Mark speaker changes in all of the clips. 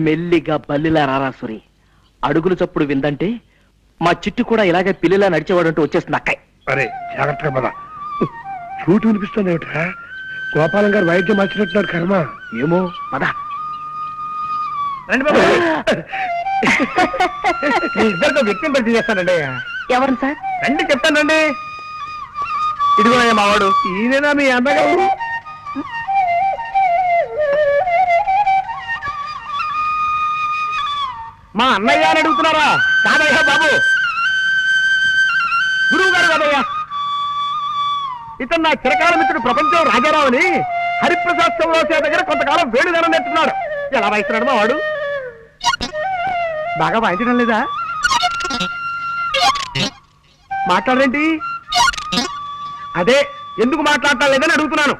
Speaker 1: మెల్లిగా బల్లిలా రారాసురి, అడుగులు చప్పుడు విందంటే మా చిట్టు కూడా ఇలాగే పిల్లిలా నడిచేవాడంటూ వచ్చేస్తుంది అక్కయ్.
Speaker 2: అరే జాగ్రత్తగా పద. చూటు వినిపిస్తుంది ఏమిట్రా? గోపాలం గారు వైద్యం మార్చినట్టున్నారు కర్మ.
Speaker 1: ఏమో పద.
Speaker 2: రండి బాబు. మీ ఇద్దరితో వ్యక్తిని పరిచయం చేస్తానండి.
Speaker 1: ఎవరు సార్?
Speaker 2: రండి చెప్తానండి.
Speaker 1: ఇదిగో మావాడు.
Speaker 2: ఈయనేనా మీ అన్నగారు? మా అన్నయ్య అని అడుగుతున్నారా? కాదయ్యా బాబు, గురువు గారు కాదయ్యా. ఇతను నా చిరకాల మిత్రుడు ప్రపంచం రాజారావు అని హరిప్రసాద్ చౌరాసియా దగ్గర కొంతకాలం వేణుగానం నేర్చుకున్నాడు. ఎలా వాయిస్తున్నాడు మా వాడు? బాగా వాయించడం లేదా? మాట్లాడరేంటి? అదే ఎందుకు మాట్లాడటం లేదని అడుగుతున్నాను.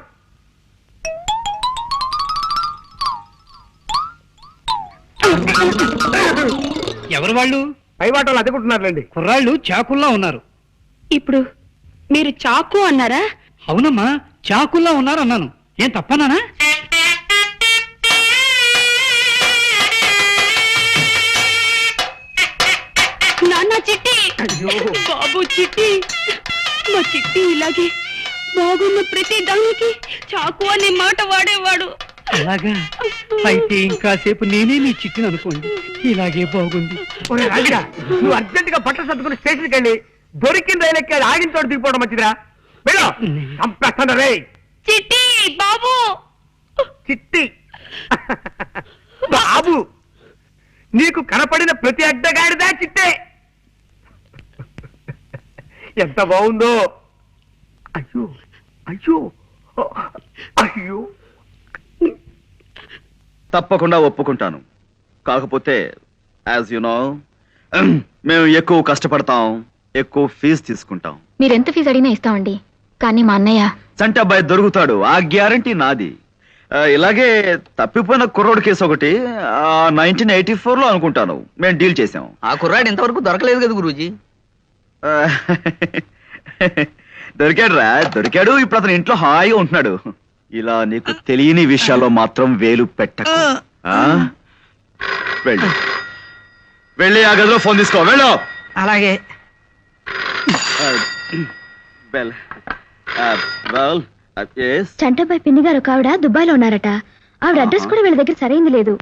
Speaker 3: ఎవరు వాళ్ళు?
Speaker 2: పై వాటలు అదుకుంటున్నారులేండి.
Speaker 3: కుర్రాళ్ళు చాకుల్లా ఉన్నారు.
Speaker 4: ఇప్పుడు మీరు చాకు అన్నారా?
Speaker 3: అవునమ్మా, చాకుల్లా ఉన్నారు అన్నాను. ఏం తప్పనానా?
Speaker 4: నాన్న చిట్టి, బాబు చిట్టి, మా చిట్టి ఇలాగే బాగున్న ప్రతి దానికి చాకు అనే మాట వాడేవాడు.
Speaker 3: అలాగా? అయితే ఇంకాసేపు నేనే నీ చిట్టిని అనుకోండి. ఇలాగే బాగుంది.
Speaker 2: రాజుగా, నువ్వు అర్జెంట్ గా బట్టలు సర్దుకుని స్టేషన్కి వెళ్ళి దొరికిన రైలు ఎక్కి ఆగిన చోటు దిగిపోవడం మంచిదిరా. వెళ్ళు. చంపేస్తాను రే.
Speaker 4: చిట్టి బాబు.
Speaker 2: చిట్టి బాబు, నీకు కనపడిన ప్రతి అడ్డగాడిదా చిట్టే. ఎంత బాగుందో. అయ్యో అయ్యో అయ్యో.
Speaker 5: తప్పకుండా ఒప్పుకుంటాను. కాకపోతే యాజ్ యు నో మేము ఎక్కువ కష్టపడతాం, ఎక్కువ ఫీజు తీసుకుంటాం.
Speaker 6: మీరెంత ఫీజు అడిగినా ఇస్తామండి. కానీ మా అన్నయ్య
Speaker 5: చంటబ్బాయి దొరుకుతాడు, ఆ గ్యారంటీ నాది. ఇలాగే తప్పిపోయిన కుర్రోడు కేసు ఒకటి 1984లో అనుకుంటాను మేము డీల్ చేసాం.
Speaker 1: ఆ కుర్రాడు ఇంతవరకు దొరకలేదు కదా గురూజీ.
Speaker 5: దొరికాడు రా, దొరికాడు. ఇప్పుడు అతను ఇంట్లో హాయిగా ఉంటున్నాడు. ఇలా నీకు తెలియని విషయాల్లో మాత్రం వేలు పెట్టకు. వెళ్ళి వెళ్ళి ఆ గదిలో ఫోన్ తీసుకో. వెళ్ళు.
Speaker 1: అలాగే.
Speaker 6: చంటబాయ్ పిన్ని గారు ఒక ఆవిడ దుబాయ్లో ఉన్నారట. ఆవిడ అడ్రస్ కూడా వీళ్ళ దగ్గర సరైంది లేదు.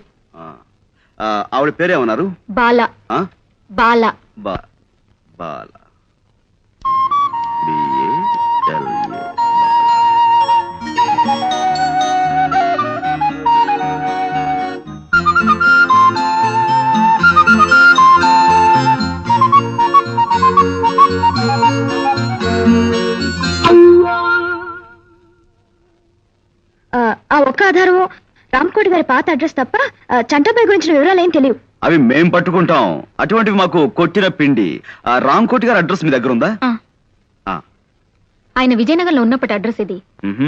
Speaker 5: ఆవిడ పేరేమన్నారు?
Speaker 6: బాల. బాల.
Speaker 5: బాల.
Speaker 6: ఆ ఒక్క ఆధారం రామ్కోటి గారి పాత అడ్రస్ తప్ప చంటబాయ్ గురించిన వివరాలు ఏం తెలియవు.
Speaker 5: అవి మేం పట్టుకుంటాం. అటువంటివి మాకు కొట్టిన పిండి. ఆ రామ్కోటి గారి అడ్రస్ మీ దగ్గర ఉందా?
Speaker 6: ఆయన విజయనగరంలో ఉన్నప్పటి అడ్రస్ ఇది.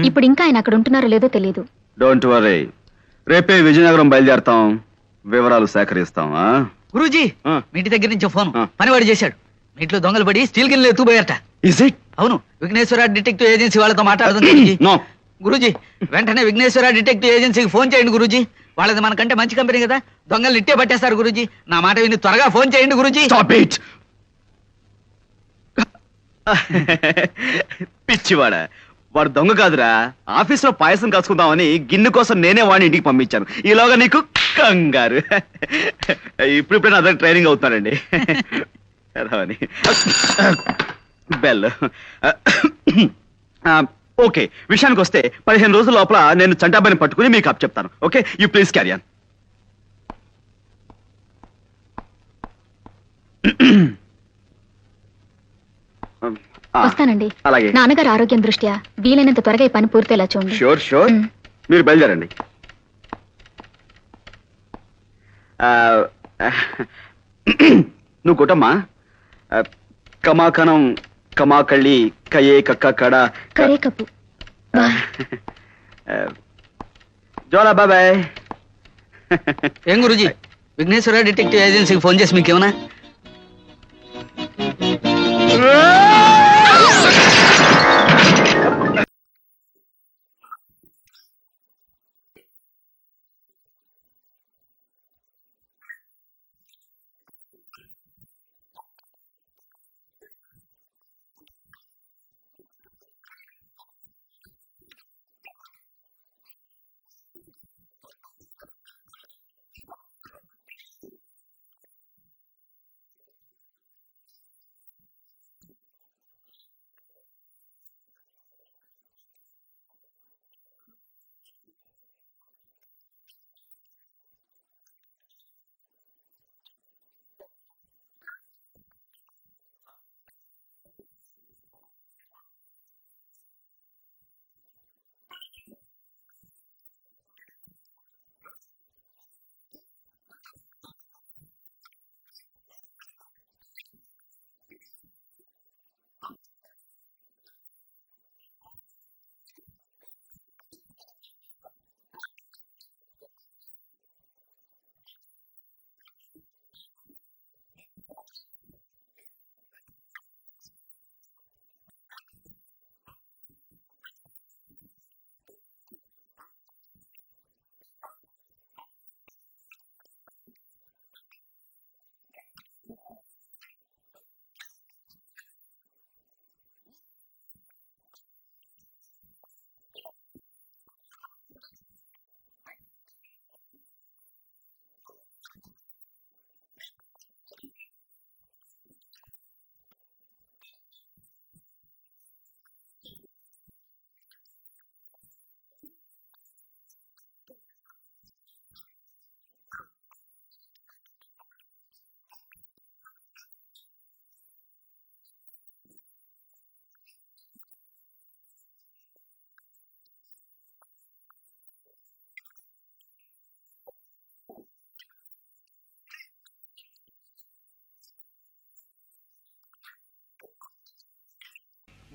Speaker 6: ఇప్పుడు ఇంకా ఆయన అక్కడ ఉంటున్నారో లేదో తెలియదు.
Speaker 5: డోంట్ వరీ, రేపే విజయనగరం బయలుదేరతాం, వివరాలు సేకరిస్తాం.
Speaker 1: గురూజీ, మీ ఇంటి దగ్గర నుంచి ఫోన్ పనివాడు చేశాడు. మీ ఇంట్లో దొంగలు పడి స్టీల్ గిన్నెలు ఎత్తుపోయారట.
Speaker 5: Is it?
Speaker 1: అవును, విఘ్నేశ్వర డిటెక్టివ్ ఏజెన్సీ వాళ్ళతో మాట్లాడుతుంది.
Speaker 5: నో
Speaker 1: గురూజీ, వెంటనే విఘ్నేశ్వర డిటెక్టివ్ ఏజెన్సీకి ఫోన్ చేయండి గురూజీ. వాళ్ళది మనకంటే మంచి కంపెనీ కదా, దొంగలు ఇట్టే పట్టేస్తారు గురూజీ. నా మాట విని త్వరగా ఫోన్ చేయండి గురూజీ.
Speaker 5: Stop it. పిచ్చివాడా, వాడు దొంగ కాదురా. ఆఫీసులో పాయసం కాసుకుందామని గిన్నె కోసం నేనే వాడిని ఇంటికి పంపించాను. ఈలోగా నీకు కంగారు. ఇప్పుడు నా దగ్గర ట్రైనింగ్ అవుతున్నానండి. బెల్. ఓకే, విషయానికి వస్తే 15 రోజుల లోపల నేను చంటాబాయిని పట్టుకుని మీకు అప్ చెప్తాను. Okay, you please carry on.
Speaker 6: వస్తానండి.
Speaker 5: అలాగే.
Speaker 6: నాన్నగారు ఆరోగ్యం దృష్ట్యా వీలైనంత త్వరగా ఈ పని పూర్తేలా చూడండి.
Speaker 5: Sure sure. మీరు బయలుదేరండి. నువ్వు కొట్టమ్మా. కమాకణం కమాకళ్ళి కయే కక్క కడ
Speaker 6: కరే కప్పు.
Speaker 5: జోలా బాబాయ్.
Speaker 1: ఏం గురూజీ, విఘ్నేశ్వర డిటెక్టివ్ ఏజెన్సీకి ఫోన్ చేసి మీకేమన్నా?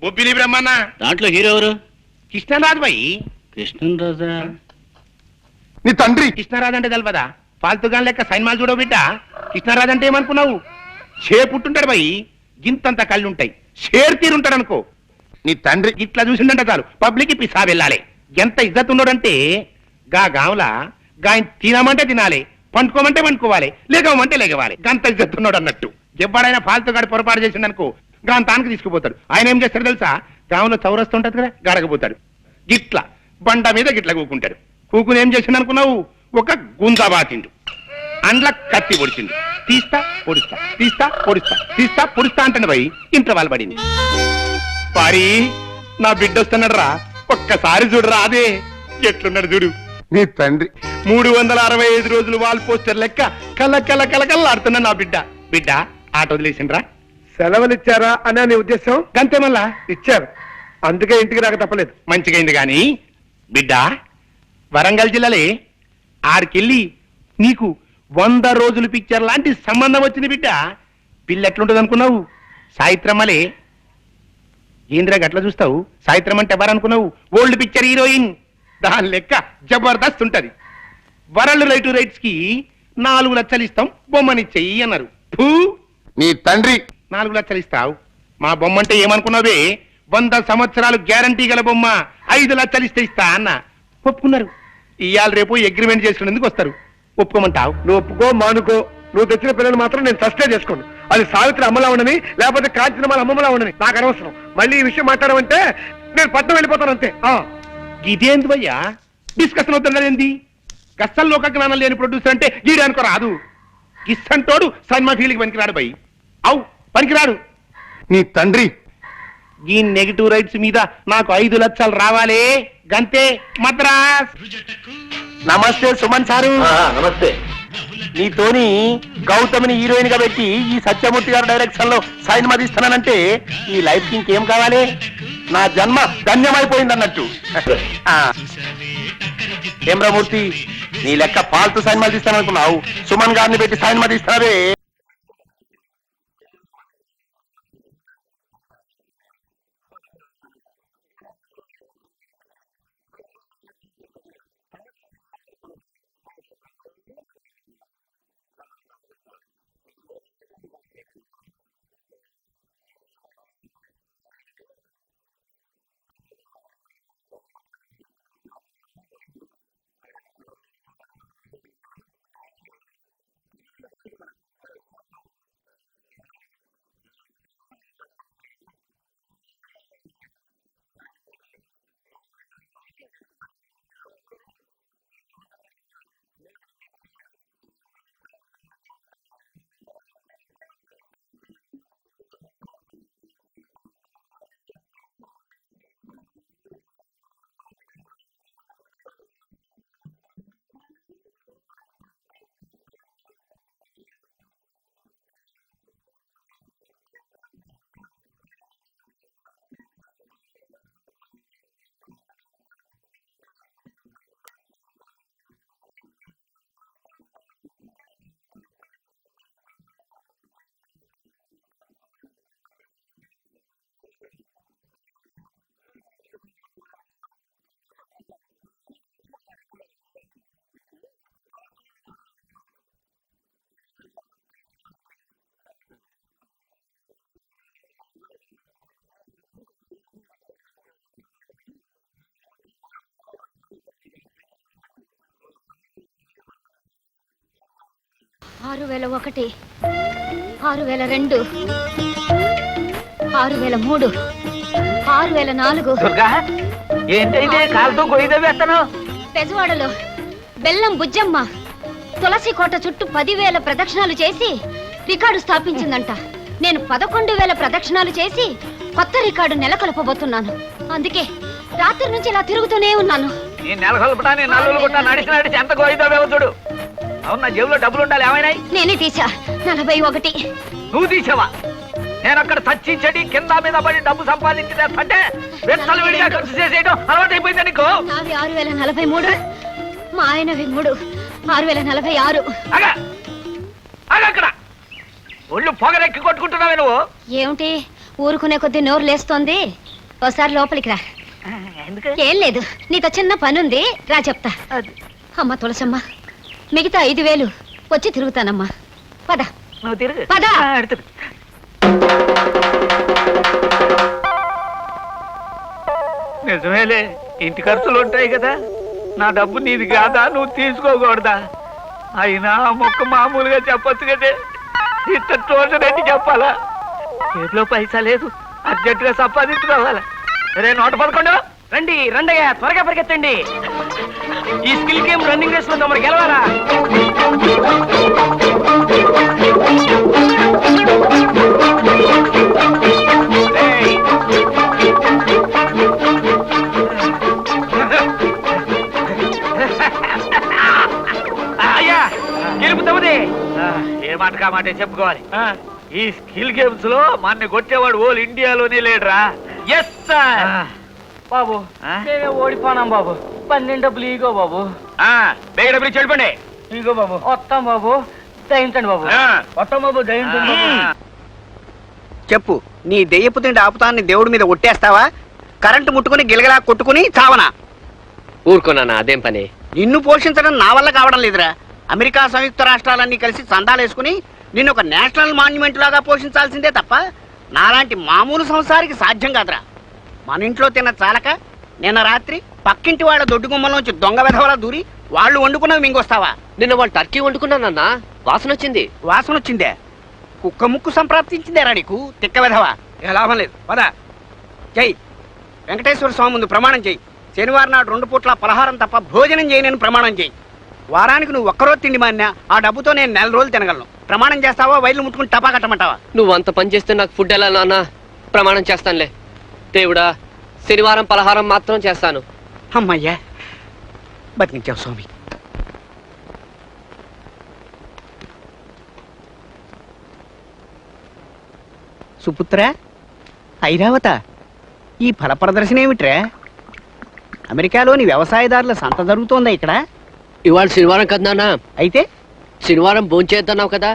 Speaker 2: ఒప్పిలి బ్రహ్మన్న
Speaker 3: దాంట్లో హీరో ఎవరు?
Speaker 2: కృష్ణరాజు బాయ్.
Speaker 3: కృష్ణరాజా?
Speaker 2: నీ తండ్రి కృష్ణరాజు అంటే తెలపదా? ఫాల్తుగా లెక్క సైన్మాలు చూడవు బిడ్డ. కృష్ణరాజు అంటే ఏమనుకున్నావు? పుట్టుంటాడు బాయ్, గింతంత కళ్ళుంటాయి, షేర్ తీరుంటాడు అనుకో. నీ తండ్రి ఇట్లా చూసిందంటే చాలు పబ్లిక్ పిసా వెళ్ళాలి. ఎంత ఇజ్జత్ ఉన్నాడంటే గా గావులా గాయన తినమంటే తినాలి, పండుకోమంటే పండుకోవాలి, లేగమంటే లేగవాలి. గంత ఇజ్జత్ ఉన్నాడు అన్నట్టు. ఎవడైనా ఫాల్తుగాడు పొరపాటు చేసిండనుకో గాని తానికి తీసుకుపోతాడు. ఆయన ఏం చేస్తాడు తెలుసా? గావులో చౌరస్తూ ఉంటది కదా, గాడకపోతాడు. గిట్ల బండ మీద గిట్ల కూకుంటాడు. కూకుని ఏం చేసిండు అనుకున్నావు? ఒక గుంజా బాతిండు, అండ్ల కత్తి పొడిచిండు. తీస్తా పొడుస్తా, తీస్తా పొడుస్తా, తీస్తా పొడుస్తా అంటాడు భయ్. ఇంట్లో వాళ్ళు పడింది. పారి నా బిడ్డ వస్తున్నాడు రా, ఒక్కసారి చూడరా. అదే ఎట్లున్నాడు చూడు నీ తండ్రి. 365 రోజులు వాల్ పోస్టర్ లెక్క కల కల కల కల్లాడుతున్నా నా బిడ్డ. బిడ్డ ఆట వదిలేసిండ్రా? సెలవులు ఇచ్చారా అనే నీ ఉద్దేశం? గంతే మళ్ళా ఇచ్చారు, అందుకే ఇంటికి రాక తప్పలేదు. మంచిగైంది గాని బిడ్డ, వరంగల్ జిల్లాలే ఆడికెళ్ళి నీకు 100 రోజులు పిక్చర్ లాంటి సంబంధం వచ్చింది బిడ్డ. పిల్ల ఎట్లుంటది అనుకున్నావు? సాయిత్రమ్మలే. ఏంద్రా గట్లా చూస్తావు? సాయిత్రం అంటే ఎవరనుకున్నావు? Old picture heroine. దాని లెక్క జబర్దస్త్ ఉంటది. వరల్డ్ రైట్స్ కి 4 లక్షలు ఇస్తాం, బొమ్మనిచ్చేయి అన్నారు. ఫూ, నీ తండ్రి 4 లక్షలు ఇస్తావు? మా బొమ్మ అంటే ఏమనుకున్నావే? 100 సంవత్సరాలు గ్యారంటీ గల బొమ్మ, 5 లక్షలు ఇస్తా అన్న. ఒప్పుకున్నారు. ఇవాళ రేపు అగ్రిమెంట్ చేసుకునేందుకు వస్తారు. ఒప్పుకోమంటావు? నువ్వు ఒప్పుకో మానుకో, నువ్వు తెచ్చిన పిల్లలు మాత్రం నేను సస్టే చేసుకోండి. అది సావిత్రి అమ్మలా ఉండని, లేకపోతే కాంచనమాల అమ్మలా ఉండని నాకు అనవసరం. మళ్ళీ ఈ విషయం మాట్లాడమంటే నేను పట్నం వెళ్ళిపోతాను అంతే. ఇదేంది భయ్యా డిస్కషన్ అవుతుందేంది? గస్సల్ లోక జ్ఞానం లేని ప్రొడ్యూసర్ అంటే గీడే అనుకో రాదు. గిస్సంటోడు సినిమా ఫీల్డ్కి పనికిరాడు భయ్. అవు పనికిరాడు. నీ తండ్రి ఈ నెగిటివ్ రైట్స్ మీద నాకు 5 లక్షలు రావాలి గంతే. మద్రాస్. నమస్తే సుమన్ సారు. నమస్తే. నీతోని గౌతమిని హీరోయిన్ గా పెట్టి ఈ సత్యమూర్తి గారి డైరెక్షన్ లో సైన్ తీస్తానంటే ఈ లైఫ్ కి ఇంకేం కావాలి? నా జన్మ ధన్యమైపోయింది అన్నట్టు. ఏమ్రమూర్తి, నీ లెక్క ఫాల్తు సైన్ తీస్తాననుకున్నావు, సుమన్ గారిని పెట్టి సైన్ తీస్తావే.
Speaker 6: ఆరు 6001, 6002, 6003, 6004.
Speaker 1: దుర్గా, ఏంటైతే కాలుతో గొయ్యి వేస్తాను?
Speaker 6: పెజవాడలో బెల్లం బుజ్జమ్మ తులసి కోట చుట్టూ 10,000 ప్రదక్షిణాలు చేసి రికార్డు స్థాపించిందంట. నేను 11,000 ప్రదక్షిణాలు చేసి కొత్త రికార్డు నెలకొల్పబోతున్నాను. అందుకే రాత్రి నుంచి ఇలా తిరుగుతూనే ఉన్నాను.
Speaker 1: ఈ నెలకొల్పటాన్ని నల్లులు గుట్ట నడిచి ఎంత గొయ్యిదావేమో చూడు. అవునా, జేబులో డబ్బులు ఉండాలి. ఏమైనాయి?
Speaker 6: నేనే తీసా. 41.
Speaker 1: నువ్వు తీసావా? నేను అక్కడ చచ్చించడి కింద మీద పడి డబ్బు సంపాదించిందంటే వెత్తలు విడిగా ఖర్చు చేసేయడం అలవాటైపోయింది నీకు.
Speaker 6: నావి 6043, మా ఆయనవి 3, 6046.
Speaker 1: అక్కడ ఒళ్ళు పొగరెక్కి కొట్టుకుంటున్నావే నువ్వు.
Speaker 6: ఏమిటి ఊరుకునే కొద్దీ నోరు లేస్తోంది? ఒకసారి లోపలికి రా. ఏం లేదు, నీతో చిన్న పనుంది, రా చెప్తా. అమ్మ తులసమ్మ, మిగతా 5,000 వచ్చి తిరుగుతానమ్మా. పద
Speaker 1: నువ్వు తిరుగు.
Speaker 6: పద.
Speaker 1: నిజమేలే, ఇంటి ఖర్చులు ఉంటాయి కదా. నా డబ్బు నీది కాదా, నువ్వు తీసుకోకూడదా? అయినా ఆ మొక్క మామూలుగా చెప్పొచ్చు కదే, ఇంత తోచనట్టు చెప్పాలా? చేతిలో పైసా లేదు, అర్జెంటుగా సంపాదించుకోవాలా. రే 111 రండి, రండయ్యా, త్వరగా పరిగెత్తండి. ఈ స్కిల్ గేమ్ రన్నింగ్ రేస్ లో తమరు గెలవాలా? రేయ్. అయ్యా, గెలుపుతామది. ఏ మాట కా మాట చెప్పుకోవాలి. ఈ స్కిల్ గేమ్స్ లో మన కొట్టేవాడు ఓల్ ఇండియాలోనే లేడురా. Yes sir.
Speaker 7: బాబు నేనే ఓడిపోనాం బాబు. 12 డబ్బులు ఈగో బాబు.
Speaker 1: బేగ డబ్బులు చెడిపోండి.
Speaker 7: ఈగో బాబు. వస్తాం బాబు, దయించండి బాబు. వస్తాం బాబు, దయించండి బాబు.
Speaker 3: చెప్పు, నీ దెయ్యపు తిండి ఆపుతాన్ని దేవుడి మీద ఒట్టేస్తావా? కరెంటు ముట్టుకుని గిలగలా కొట్టుకుని చావనా?
Speaker 7: ఊరుకోనా, అదేం పని?
Speaker 3: నిన్ను పోషించడం నా వల్ల కావడం లేదురా. అమెరికా సంయుక్త రాష్ట్రాలన్నీ కలిసి చందాలేసుకుని నిన్ను ఒక నేషనల్ మాన్యుమెంట్ లాగా పోషించాల్సిందే తప్ప నాలాంటి మామూలు సంసారికి సాధ్యం కాదురా. మన ఇంట్లో తిన్న చాలక నిన్న రాత్రి పక్కింటి వాళ్ళ దొడ్డు గుమ్మలోంచి దొంగ వెధవలా దూరి వాళ్ళు వండుకున్నవి మింగొస్తావా?
Speaker 7: నిన్న వాళ్ళు టర్కీ వండుకున్నానన్నా, వాసన వచ్చింది.
Speaker 3: వాసన వచ్చిందే? కుక్క ముక్కు సంప్రాప్తించిందేరా నీకు, తిక్క వెధవా. ఏ లాభం లేదు, పద. జై వెంకటేశ్వర స్వామి ముందు ప్రమాణం చేయి. శనివారం నాడు 2 పూట్ల పలహారం తప్ప భోజనం చేయనని ప్రమాణం చేయి. వారానికి నువ్వు ఒక్కరోజు తిండి మాన్నా ఆ డబ్బుతో నేను 4 రోజులు తినగలను. ప్రమాణం చేస్తావా? వైర్లు ముట్టుకుని టపా కట్టమంటావా?
Speaker 7: నువ్వు అంత పని చేస్తే నాకు ఫుడ్ ఎలా నాన్న? ప్రమాణం చేస్తానులే. దేవుడా, శనివారం పలహారం మాత్రం చేస్తాను.
Speaker 3: అమ్మయ్యా, బతికించావు స్వామి. సుపుత్ర, ఐరావత, ఈ ఫల ప్రదర్శన ఏమిట్రా? అమెరికాలోని వ్యవసాయదారుల సంత జరుగుతోందా ఇక్కడ?
Speaker 7: ఇవాళ శనివారం కదా నాన్న?
Speaker 3: అయితే
Speaker 7: శనివారం భోంచేద్దాన్నావు కదా,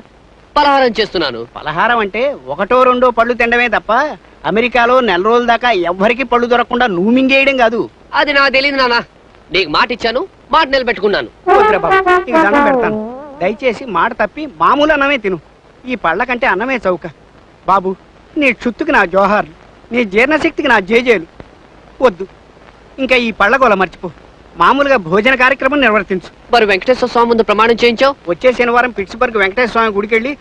Speaker 7: పలహారం చేస్తున్నాను.
Speaker 3: పలహారం అంటే 1, 2 పళ్ళు తినడమే తప్ప అమెరికాలో 4 రోజుల దాకా ఎవ్వరికి పళ్ళు దొరకకుండా నువ్వు మింగేయడం కాదు.
Speaker 7: అది నాకు తెలియదు నాన్న. నీకు మాట ఇచ్చాను, మాట నిలబెట్టుకున్నాను.
Speaker 3: వద్దురా బాబు, నీకు దండం పెడతాను. దయచేసి మాట తప్పి మామూలు అన్నమే తిను. ఈ పళ్ళ కంటే అన్నమే చౌక. బాబు, నీ క్షుత్తుకి నా జోహార్లు, నీ జీర్ణశక్తికి నా జేజేలు. వద్దు, ఇంకా ఈ పళ్ళ గోల మర్చిపో. మామూలుగా భోజన కార్యక్రమం నిర్వర్తించు.
Speaker 7: మరి వెంకటేశ్వర స్వామి ముందు ప్రమాణం చేయించావు?
Speaker 3: వచ్చే శనివారం పిట్స్బర్గ్ వెంకటేశ్వర స్వామి గుడికెళ్ళి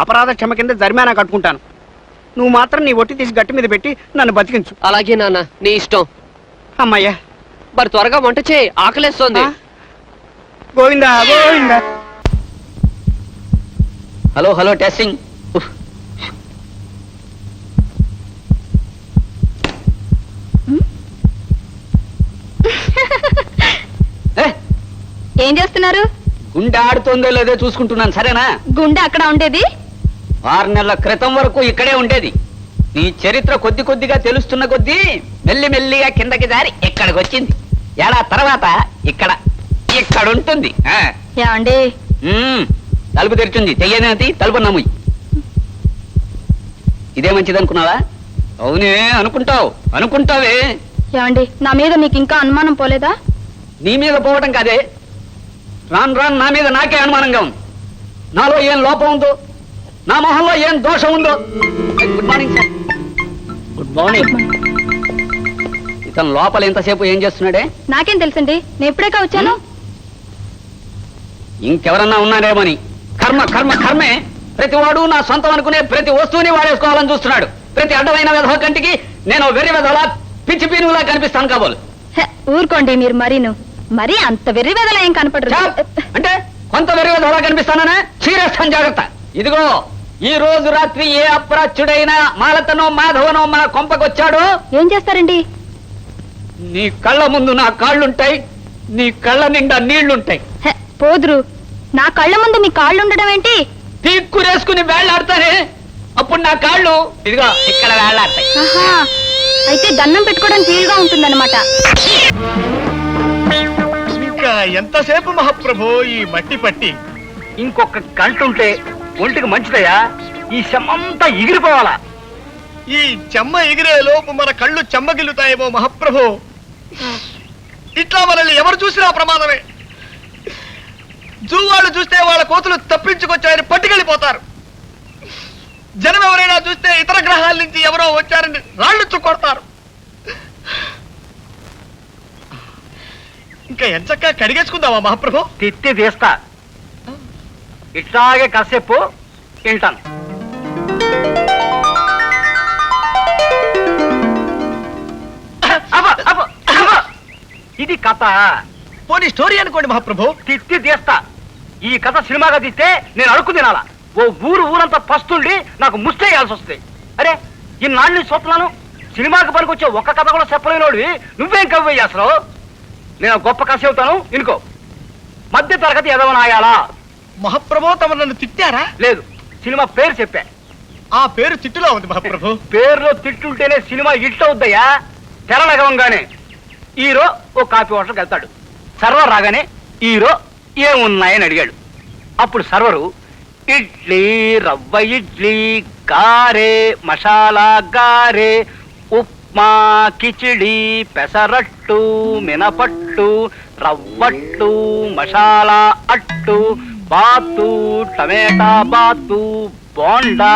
Speaker 3: అపరాధ క్షమ కింద జరిమానా కట్టుకుంటాను. నువ్వు మాత్రం నీ ఒట్టి తీసి గట్టి మీద పెట్టి నన్ను బతికించు.
Speaker 7: అలాగే నాన్న, నీ ఇష్టం.
Speaker 3: అమ్మయ్యా,
Speaker 7: మరి త్వరగా వంట చేయి, ఆకలేస్తోంది.
Speaker 3: Govinda Govinda.
Speaker 1: Hello hello, testing.
Speaker 4: ఏం చేస్తున్నారు?
Speaker 1: గుండె ఆడుతోందో లేదో చూసుకుంటున్నాను, సరేనా?
Speaker 4: గుండె అక్కడ ఉండేది
Speaker 1: 6 నెలల క్రితం వరకు ఇక్కడే ఉండేది. నీ చరిత్ర కొద్ది కొద్దిగా తెలుస్తున్న కొద్దీ మెల్లి మెల్లిగా కిందకి జారి ఇక్కడికి వచ్చింది. ఏడా తర్వాత ఇక్కడ ఉంటుంది.
Speaker 4: ఏమండి?
Speaker 1: తలుపు తెరిచింది, తెయ్యనేది తలుపు నమ్ము. ఇదే మంచిది అనుకున్నావా? అవునే అనుకుంటావే.
Speaker 4: ఏమండి, నా మీద మీకు ఇంకా అనుమానం పోలేదా?
Speaker 1: నీ మీద పోవటం కాదే, రాను నా మీద నాకే అనుమానంగా ఉంది. నాలో ఏం లోపం ఉందో, నా మొహంలో ఏం దోషం ఉందో. Good morning sir. Good morning. ఇతను లోపల ఎంతసేపు ఏం చేస్తున్నాడే?
Speaker 4: నాకేం తెలుసండి, నేను ఎప్పుడేకా వచ్చాను.
Speaker 1: ఇంకెవరన్నా ఉన్నారేమని. కర్మే. ప్రతివాడు నా సొంతం అనుకునే ప్రతి వస్తువుని వాడేసుకోవాలని చూస్తున్నాడు. ప్రతి అడ్డమైన వెధవ కంటికి నేను వెర్రి వెధవలా పిచ్చి పీనులా కనిపిస్తాను కాబోలు.
Speaker 4: ఊరుకోండి మీరు. మరీ అంత వెర్రి వెధలా ఏం కనపడరు.
Speaker 1: అంటే కొంత వెర్రి వెధవలా కనిపిస్తాననే చీరేస్తాను, జాగ్రత్త. ఇదిగో, ఈ రోజు రాత్రి ఏ అప్రాచ్యుడైనా మాలతనో మాధవనో మన కొంపకొచ్చాడో
Speaker 4: ఏం చేస్తారండి?
Speaker 1: నీ కళ్ళ ముందు నా కాళ్ళుంటాయి, నీ కళ్ళ నిండా నీళ్లుంటాయి.
Speaker 4: పోదురు, నా కళ్ళ ముందు మీ కాళ్ళు ఉండడం ఏంటి?
Speaker 1: తీక్కురేసుకుని వేళ్లాడతానే, అప్పుడు నా కాళ్ళు ఇదిగో ఇక్కడ వేళ్లాడతాయి.
Speaker 4: అయితే దండం పెట్టుకోవడం తీరుగా ఉంటుందన్నమాట.
Speaker 8: ఇంకా ఎంతసేపు మహాప్రభు ఈ మట్టి పట్టి?
Speaker 1: ఇంకొక గంట ఉంటే ఒంటికి మంచిదయ్యా. ఈ శమంతా ఎగిరిపోవాలా.
Speaker 8: ఈ చెమ్మ ఎగిరే లోపు మన కళ్ళు చెమ్మగిల్లుతాయేమో మహాప్రభు. ఇట్లా మనల్ని ఎవరు చూసినా ప్రమాదమే. జూ వాళ్ళు చూస్తే వాళ్ళ కోతులు తప్పించుకొచ్చారని పట్టుకెళ్ళిపోతారు. జనం ఎవరైనా చూస్తే ఇతర గ్రహాల నుంచి ఎవరో వచ్చారని రాళ్ళు కొడతారు. ఇంకా ఎంచక్కా కడిగేసుకుందామా మహాప్రభు?
Speaker 1: తిత్తి తీస్తా. ఇట్లాగే కాసేపు తింటాను. ఇది కథ.
Speaker 8: పోనీ స్టోరీ అనుకోండి మహాప్రభు.
Speaker 1: తిత్తి తీస్తా. ఈ కథ సినిమాగా తీస్తే నేను అడుక్కు తినాలా? ఓ ఊరంతా పస్తుండి నాకు ముస్తేయాల్సి వస్తుంది. అరే ఇన్నాళ్ళు చూస్తున్నాను, సినిమాకి పనికొచ్చే ఒక్క కథ కూడా చెప్పలేనోడివి నువ్వేం కవ్వే చేస్తావు? నేను గొప్ప కథ చెబుతాను ఇనుకో. మధ్య తరగతి ఎదవనాయాలా?
Speaker 8: మహాప్రభు తమ నన్ను తిట్టారా?
Speaker 1: లేదు, సినిమా పేరు చెప్పా.
Speaker 8: ఆ పేరు తిట్టులో ఉంది మహాప్రభు.
Speaker 1: పేరులో తిట్టుంటేనే సినిమా హిట్ అవుద్దయ్యా. తెరనగవంగానే హీరో ఓ కాఫీ హోటల్కి వెళ్తాడు. సర్వర్ రాగానే హీరో ఏమున్నాయని అడిగాడు. అప్పుడు సర్వరు ఇడ్లీ, రవ్వ ఇడ్లీ, గారే, మసాలా గారే, ఉప్మా, కిచిడి, పెసరట్టు, మినపట్టు, రవ్వట్టు, మసాలా అట్టు, బాతు, టమేటా బాతు, బోండా,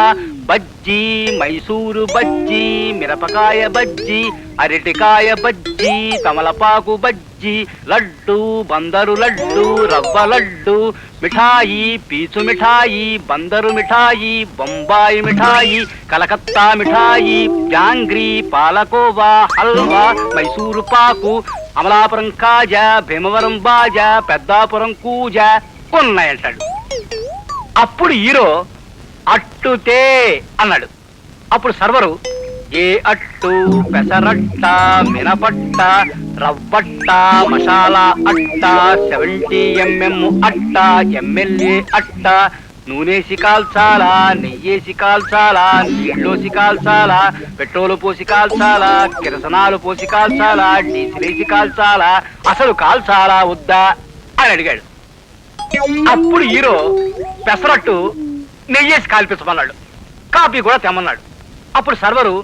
Speaker 1: బజ్జీ, మైసూరు బజ్జీ, మిరపకాయ బజ్జీ, అరటికాయ బజ్జీ, తమలపాకు బజ్జీ, లడ్డు, బందరు లడ్డు, రవ్వ లడ్డు, మిఠాయి, పీచు మిఠాయి, బందరు మిఠాయి, బొంబాయి మిఠాయి, కలకత్తా మిఠాయి, జాంగ్రీ, పాలకోవా, హల్వా, మైసూరు పాకు, అమలాపురం కాజా, భీమవరం బాజా, పెద్దాపురం కూజా ఉన్నాయంటాడు. అప్పుడు హీరో అట్టుతే అన్నాడు. అప్పుడు సర్వరు ఏ అట్టు, పెసరట్ట, మినపట్ట, రవ్వట్ట, మసాలా అట్ట, 70 mm అట్ట, ఎమ్మెల్యే అట్ట, నూనెసి కాల్చాలా, నెయ్యేసి కాల్చాలా, నీళ్ళోసి కాల్చాలా, పెట్రోలు పోసి కాల్చాలా, కిరసనాలు పోసి కాల్చాలా, డీజిలేసి కాల్చాలా, అసలు కాల్చాలా వద్దా అని అడిగాడు. అప్పుడు హీరో పెసరట్టు నెయ్యేసి కాల్పించమన్నాడు. కాపీ కూడా తెమ్మన్నాడు. అప్పుడు సర్వరు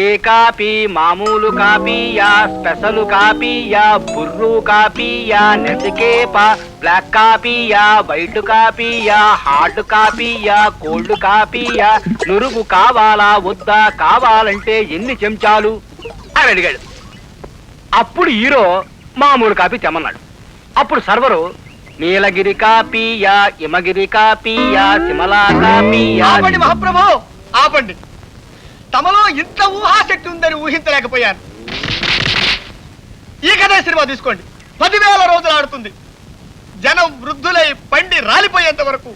Speaker 1: ఏ కాపీ, మామూలు కాపీయా, స్పెషల్ కాపీయా, బుర్రు కాపీయా, నెసికేపా, బ్లాక్ కాపీయా, వైట్ కాపీయా, హార్డ్ కాపీయా, కోల్డ్ కాపీయా, నురుగు కావాలా వద్దా, కావాలంటే ఎన్ని చెంచాలు అని అడిగాడు. అప్పుడు హీరో మామూలు కాపీ తెమ్మన్నాడు. అప్పుడు సర్వరు నీలగిరి కాపీయా, హిమగిరి కాపీయా, సిమలా కాపీయా.
Speaker 8: ఆపండి మహాప్రభు, ఆపండి. తమలో ఇంత ఊహాశక్తి ఉందని ఊహించలేకపోయాను. ఈ కథ సినిమా తీసుకోండి, 10,000 రోజులు ఆడుతుంది. జనం వృద్ధులై పండి రాలిపోయేంత వరకు,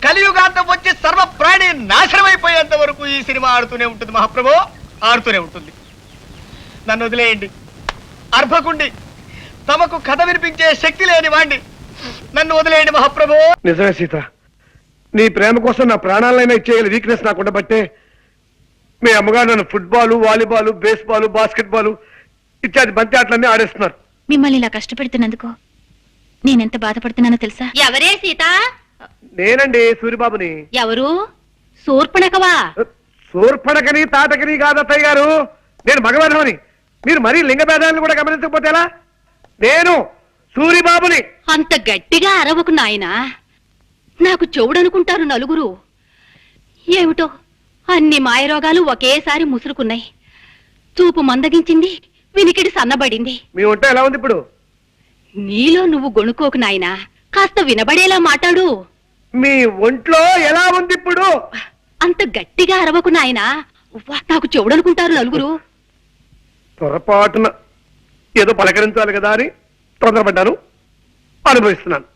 Speaker 8: కలియుగాంతం వచ్చి సర్వ ప్రాణి నాశనమైపోయేంత వరకు ఈ సినిమా ఆడుతూనే ఉంటుంది మహాప్రభు, ఆడుతూనే ఉంటుంది. నన్ను వదిలేయండి. అర్భకుండి, తమకు కథ వినిపించే శక్తి లేని వాణ్ణి, నన్ను వదిలేయండి మహాప్రభు.
Speaker 9: నిజమే సీత, నీ ప్రేమ కోసం నా ప్రాణాలైనా ఇచ్చేయాలి వీక్నెస్ నాకు ఉండబట్టే మీ అమ్మగారు నన్ను ఫుట్బాల్, వాలీబాల్, బేస్బాల్, బాస్కెట్బాల్ ఇత్యాది బంతి ఆటలన్నీ ఆడేస్తున్నారు.
Speaker 4: మిమ్మల్ని ఇలా కష్టపెడుతున్నందుకు నేనెంత బాధపడుతున్నానో తెలుసా? ఎవరే సీత?
Speaker 9: నేనండి సూరిబాబుని.
Speaker 4: ఎవరు? శూర్పణఖవా?
Speaker 9: శూర్పణఖని తాటకని కాదు అత్తయ్య గారు, నేను మగవాధమని. మీరు మరీ లింగ భేదాలను కూడా గమనించకపోతే ఎలా? నేను సూరిబాబుని.
Speaker 4: అంత గట్టిగా అరవకు నాయనా, నాకు చెవుడనుకుంటారు నలుగురు. ఏమిటో అన్ని మాయరోగాలు ఒకేసారి ముసురుకున్నాయి. చూపు మందగించింది, వినికిడి సన్నబడింది.
Speaker 9: మీ ఒంట ఎలా ఉంది ఇప్పుడు?
Speaker 4: నీలో నువ్వు గొణుకోకు నాయనా, కాస్త వినబడేలా మాట్లాడు.
Speaker 9: మీ ఒంట్లో ఎలా ఉంది ఇప్పుడు?
Speaker 4: అంత గట్టిగా అరవకు నాయనా, నాకు చెవుడనుకుంటారు నలుగురు.
Speaker 9: పొరపాటున ఏదో పలకరించాలి కదా అని తొందరపడ్డాను, అనుభవిస్తున్నాను.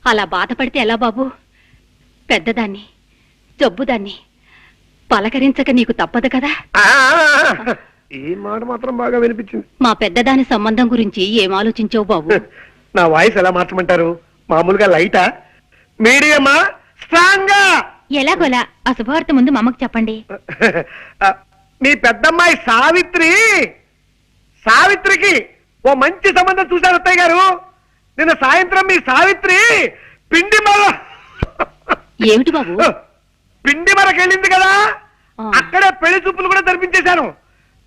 Speaker 4: అలా బాధపడితే ఎలా బాబు? పెద్దదాన్ని, జబ్బుదాన్ని పలకరించక నీకు తప్పదు కదా.
Speaker 9: ఈ మాట మాత్రం బాగా వినిపించింది.
Speaker 4: మా పెద్దదాని సంబంధం గురించి ఏం ఆలోచించావు బాబు?
Speaker 9: నా వాయిస్ ఎలా మార్చమంటారు? మామూలుగా లైటా, మీడియమా, స్ట్రాంగా?
Speaker 4: ఎలాగోలా ఆ శుభవార్త ముందు మా అమ్మకు చెప్పండి.
Speaker 9: మీ పెద్దమ్మాయి సావిత్రికి ఓ మంచి సంబంధం చూశారు అత్తయ్య గారు. నిన్న సాయంత్రం మీ సావిత్రి పిండి
Speaker 4: ఏమిటి బాబు?
Speaker 9: పిండి మరకెళ్ళింది కదా, అక్కడే పెళ్లి చూపులు కూడా జరిపించేశాను.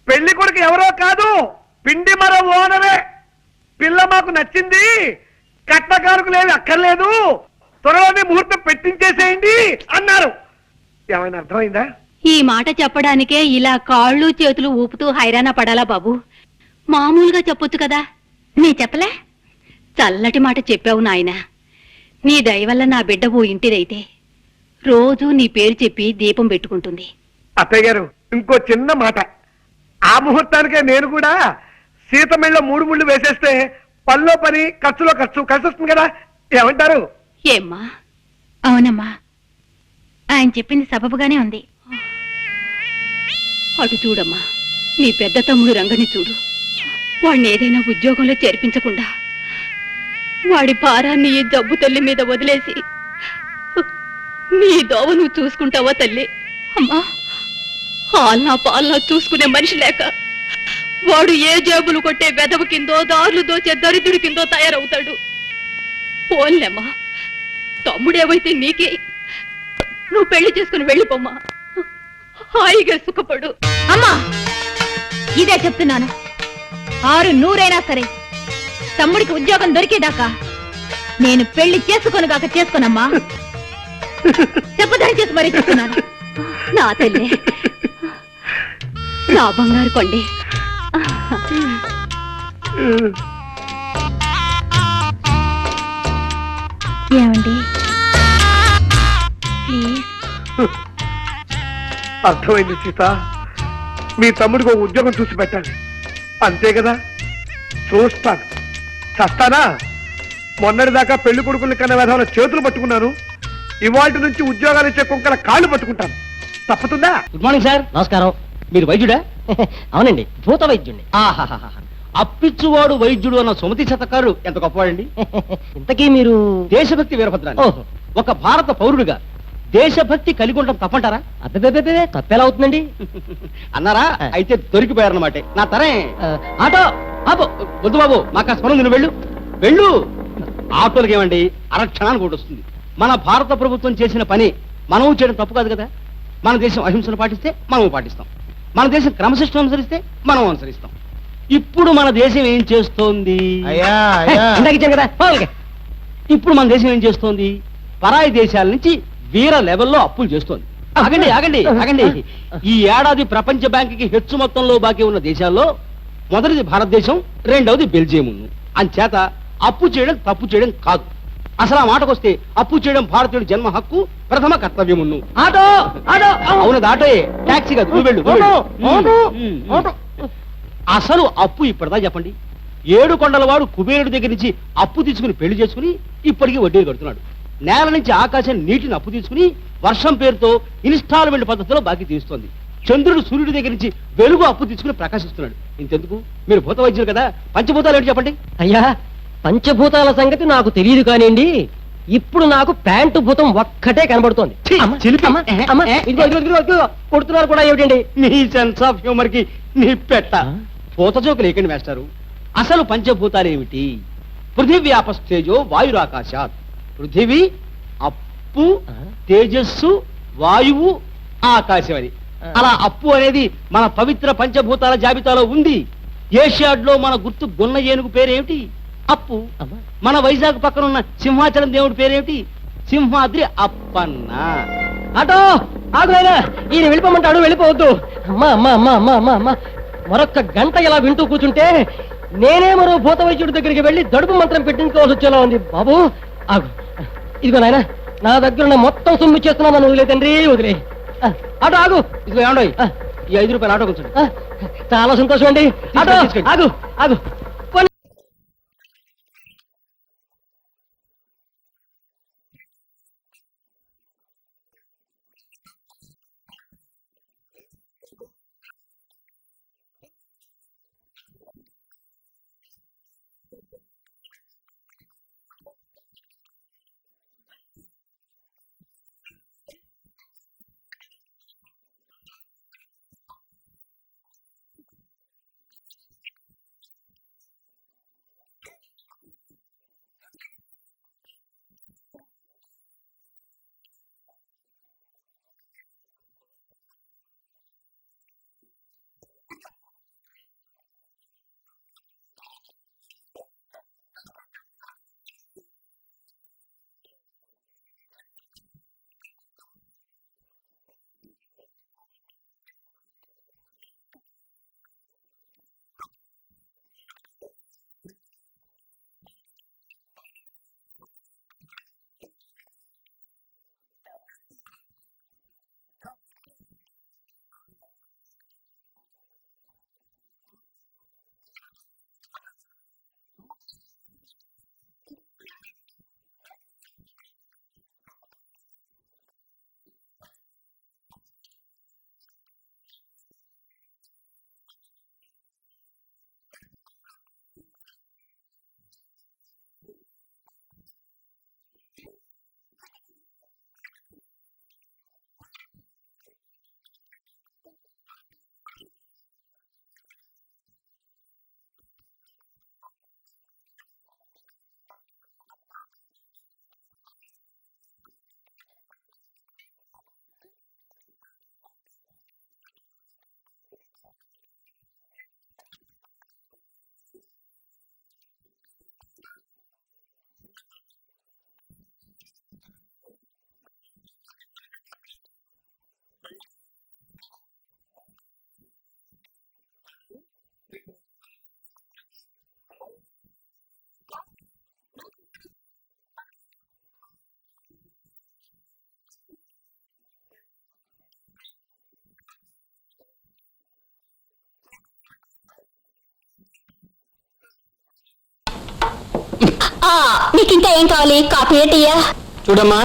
Speaker 9: పెళ్లి కొడుకు ఎవరో కాదు, పిండి మరో ఓనరే. పిల్ల మాకు నచ్చింది, కట్నకారుకు లేదు అక్కర్లేదు, త్వరలోనే ముహూర్తం పెట్టించేసేయండి అన్నారు. ఏమైనా అర్థమైందా?
Speaker 4: ఈ మాట చెప్పడానికే ఇలా కాళ్ళు చేతులు ఊపుతూ హైరాణ పడాలా బాబు? మామూలుగా చెప్పొచ్చు కదా. నీ చెప్పలే? చల్లటి మాట చెప్పావు నాయనా. నీ దయ వల్ల నా బిడ్డ ఓ ఇంటిదైతే రోజూ నీ పేరు చెప్పి దీపం పెట్టుకుంటుంది.
Speaker 9: అత్తయ్య గారు, ఇంకో చిన్న మాట. ఆ ముహూర్తానికే నేను కూడా సీతమిళ్ళ 3 ముళ్ళు వేసేస్తే పనిలో పని, ఖర్చులో ఖర్చు కలిసి వస్తుంది కదా. ఏమంటారు?
Speaker 4: ఏమ్మా? అవునమ్మా, ఆయన చెప్పింది సబబుగానే ఉంది. అటు చూడమ్మా, నీ పెద్ద తమ్ముడు రంగని చూడు. వాడిని ఏదైనా ఉద్యోగంలో చేర్పించకుండా వాడి భారాన్ని ఈ జబ్బు తల్లి మీద వదిలేసి నీ దోవ నువ్వు చూసుకుంటావా తల్లి? అమ్మా, ఆల్నా పాలనా చూసుకునే మనిషి లేక వాడు ఏ జేబులు కొట్టే వెదవు కిందో, దారులు దోచే దరిద్రుడి కిందో తయారవుతాడు. పోన్లేమ్మా, తమ్ముడేవైతే నీకే. నువ్వు పెళ్లి చేసుకుని వెళ్ళిపోమ్మా, హాయిగా సుఖపడు.
Speaker 6: అమ్మా, ఇదే చెప్తున్నాను. 600 సరే, తమ్ముడికి ఉద్యోగం దొరికేదాకా నేను పెళ్లి చేసుకోనుగాక చేసుకోనమ్మా. చెప్పదని చేసి మరీ చెప్తున్నాను.
Speaker 4: నా తల్లి, నా బంగారు కొండి.
Speaker 6: ఏమండి,
Speaker 4: ప్లీజ్.
Speaker 9: అర్థమైంది సీత. మీ తమ్ముడికి ఒక ఉద్యోగం చూసి పెట్టాలి, అంతే కదా. చూస్తాను, చస్తానా? మొన్నటిదాకా పెళ్లి కొడుకుల్ని కన్నా విధాల చేతులు పట్టుకున్నాను, ఇవాటి నుంచి ఉద్యోగాలు ఇచ్చే కుక్కల కాళ్ళు పట్టుకుంటాను. తప్పుతుందా?
Speaker 10: Good morning sir. నమస్కారం. మీరు వైద్యుడా? అవునండి, భూత వైద్యుడిని. అప్పిచ్చువాడు వైద్యుడు అన్న సుమతి శతకారు ఎంత గొప్పవాడండి. ఇంతకీ మీరు దేశభక్తి వీరభద్రాన్ని ఒక భారత పౌరుడిగా దేశభక్తి కలిగి ఉండడం తప్పంటారా? అబ్బే, తప్పేలా అవుతుందండి అన్నారా? అయితే దొరికిపోయారన్నమాట. నా తరే ఆటో ఆపో. వద్దు బాబు, మాకు స్మరణ, నువ్వు వెళ్ళు వెళ్ళు. ఆటోలకి ఏమండి అరక్షణానికి ఒకటి వస్తుంది. మన భారత ప్రభుత్వం చేసిన పని మనం చేయడం తప్పు కాదు కదా. మన దేశం అహింసను పాటిస్తే మనం పాటిస్తాం, మన దేశం క్రమశిక్షణ అనుసరిస్తే మనం అనుసరిస్తాం. ఇప్పుడు మన దేశం ఏం చేస్తోంది? ఇప్పుడు మన దేశం ఏం చేస్తోంది? పరాయి దేశాల నుంచి వీర లెవెల్లో అప్పులు చేస్తోంది. ఆగండి ఆగండి ఆగండి. ఈ ఏడాది ప్రపంచ బ్యాంకుకి హెచ్చు మొత్తంలో బాకీ ఉన్న దేశాల్లో మొదటిది భారతదేశం, రెండవది బెల్జియం. అంచేత అప్పు చేయడం తప్పు చేయడం కాదు. అసలు ఆ మాటకొస్తే అప్పు చేయడం భారతీయుడి జన్మ హక్కు, ప్రథమ కర్తవ్యమును. ఆటో ఆటో అవునది ఆటోయే, టాక్సీ కాదు. నువ్వు వెళ్ళు. అసలు అప్పు ఇప్పటిదా చెప్పండి. 7 కొండల వాడు కుబేరుడి దగ్గర నుంచి అప్పు తీసుకుని పెళ్లి చేసుకుని ఇప్పటికీ వడ్డీలు కడుతున్నాడు. నేల నుంచి ఆకాశం నీటిని అప్పు తీసుకుని వర్షం పేరుతో ఇన్స్టాల్మెంట్ పద్ధతిలో బాకీ తీరుస్తోంది. చంద్రుడు సూర్యుడి దగ్గర నుంచి వెలుగు అప్పు తీసుకుని ప్రకాశిస్తున్నాడు. ఇంతెందుకు, మీరు భూత వైద్యులు కదా, పంచభూతాలు ఏంటి చెప్పండి. అయ్యా, పంచభూతాల సంగతి నాకు తెలియదు కానివ్వండి, ఇప్పుడు నాకు ప్యాంటు భూతం ఒక్కటే కనబడుతోంది. కొడుతున్నారు కూడా ఏమిటండి? మీ సెన్స్ ఆఫ్ హ్యూమర్ కి నీ పెట్ట పూత జోకులు ఏకండి వేస్తారు. అసలు పంచభూతాలు ఏమిటి? పృథివ్యాపస్తేజో వాయురాకాశాత్. పృథివీ, అప్పు, తేజస్సు, వాయువు, ఆకాశం అని. అలా అప్పు అనేది మన పవిత్ర పంచభూతాల జాబితాలో ఉంది. ఏషియాడ్ లో మన గుర్తు గొన్న ఏనుగు పేరేమిటి? అప్పు. మన వైజాగ్ పక్కన ఉన్న సింహాచలం దేవుడి పేరేమిటి? సింహాద్రి అప్పన్న. అటో ఆగునైనా, ఈయన వెళ్ళిపోమంటాడు, వెళ్ళిపోవద్దు. అమ్మా అమ్మా అమ్మా అమ్మా అమ్మా అమ్మా, మరొక్క గంట ఇలా వింటూ కూర్చుంటే నేనే మరో భూత వైద్యుడి దగ్గరికి వెళ్ళి దడుపు మంత్రం పెట్టించుకోవాల్సి వచ్చేలా ఉంది. బాబు ఆగు, ఇదిగో నాయన, నా దగ్గర ఉన్న మొత్తం సొమ్ము చేస్తున్నాను, నన్ను వదిలే తండ్రి, వదిలే. ఆటో ఆగు, ఇదిగో ఏమండో ఈ 5 రూపాయలు ఆటో కొంచెం. చాలా సంతోషం అండి. ఆటో ఆగు ఆగు.
Speaker 6: నీకు ఇంకా ఏం కావాలి? కాఫీ టీయా?
Speaker 10: చూడమ్మా,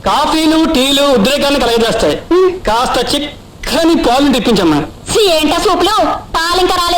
Speaker 10: కాఫీలు టీలు ఉద్రేకాన్ని కలగజేస్తాయి. కాస్త చిక్కని పాలు తెప్పించమ్మా.
Speaker 6: ఏంటా సూపులు? పాలు ఇంకా రాలేదు.